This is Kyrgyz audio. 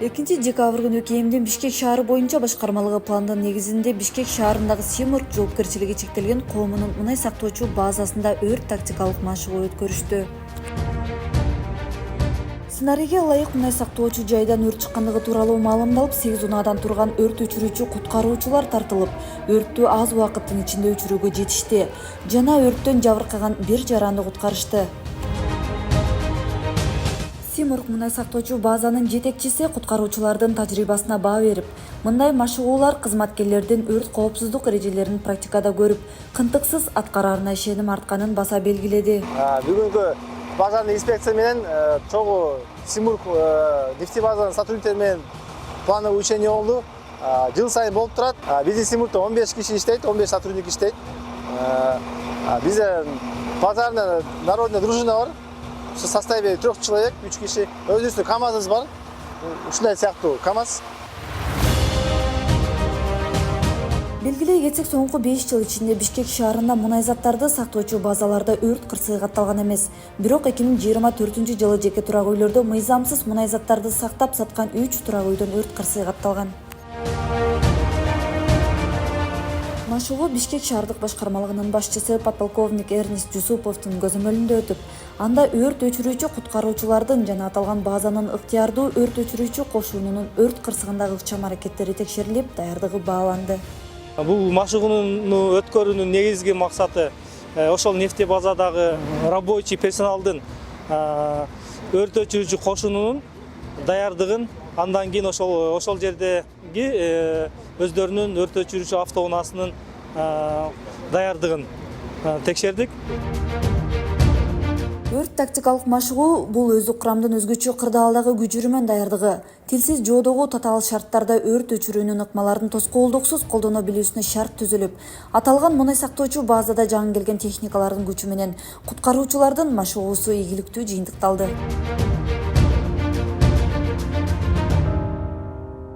2-декабрь күнү КМдин Бишкек шаары боюнча башкармалыгы пландын негизинде Бишкек шаарындагы Симорг жоопкерчилиги чектелген коомунун мунай сактоочу базасында өрт тактикалык машыгуу өткөрүштү. Сценарийге ылайык мунай сактоочу жайдан өрт чыккандыгы тууралуу маалымдалып, 8 унаадан турган өрт өчүрүүчү куткаруучулар тартылып, өрттү аз убакыттын ичинде өчүрүүгө жетишти жана өрттөн жабыркаган бир жаранды куткарышты. Симорг мунай сактоочу базанын жетекчиси куткаруучулардын тажрыйбасына баа берип, мындай машыгуулар кызматкерлердин өрт коопсуздук эрежелерин практикада көрүп, кынтыксыз аткараарына ишеним артканын баса белгиледи. Бүгүнкү базанын инспекция менен чогуу Симорг нефтебазанын сотрудниктери менен плановый учение болду. Жыл сайын болуп турат. Биздин Симоргдо 15 киши иштейт, 15 сотрудник иштейт. Бизде базарында народная дружина бар. В составе 3 человек, 3 киши. Өзүбүздүн КАМАЗыбыз бар. Ушундай сыяктуу КАМАЗ. Белгилей кетсек, соңку 5 жыл ичинде Бишкек шаарында мунай заттарды сактоочу базаларда өрт кырсыгы катталган эмес. Бирок 2024 жылы жеке турак үйлөрдө мыйзамсыз мунай заттарды сактап саткан 3 турак үйдөн өрт кырсыгы катталган. Машыгуу Бишкек шаардык башкармалыгынын башчысы подполковник Эрнест Жусуповдун көзөмөлүндө өтүп, анда өрт өчүрүүчү куткаруучулардын жана аталган базанын ыктыярдуу өрт өчүрүүчү кошуунунун өрт кырсыгындагы ыкчам-аракеттери текшерилип, даярдыгы бааланды. Бул машыгууну өткөрүүнүн негизги максаты ошол нефтебазадагы рабочий персоналдын өрт өчүрүүчү кошунунун даярдыгын, андан кийин ошол жердеги өздөрүнүн өрт өчүрүүчү автоунаасынын даярдыгын текшердик. Өрт тактикалык машыгуу бул өздүк курамдын өзгөчө кырдаалдагы күчүрүү менен даярдыгы, тилсиз жоодогу татаал шарттарда өрт өчүрүүнүн ыкмаларын тоскоолдуксуз колдоно билүүсүнө шарт түзүлүп, аталган мунай сактоочу базада жаңы келген техникалардын күчү менен куткаруучулардын машыгуусу ийгиликтүү жыйынтыкталды.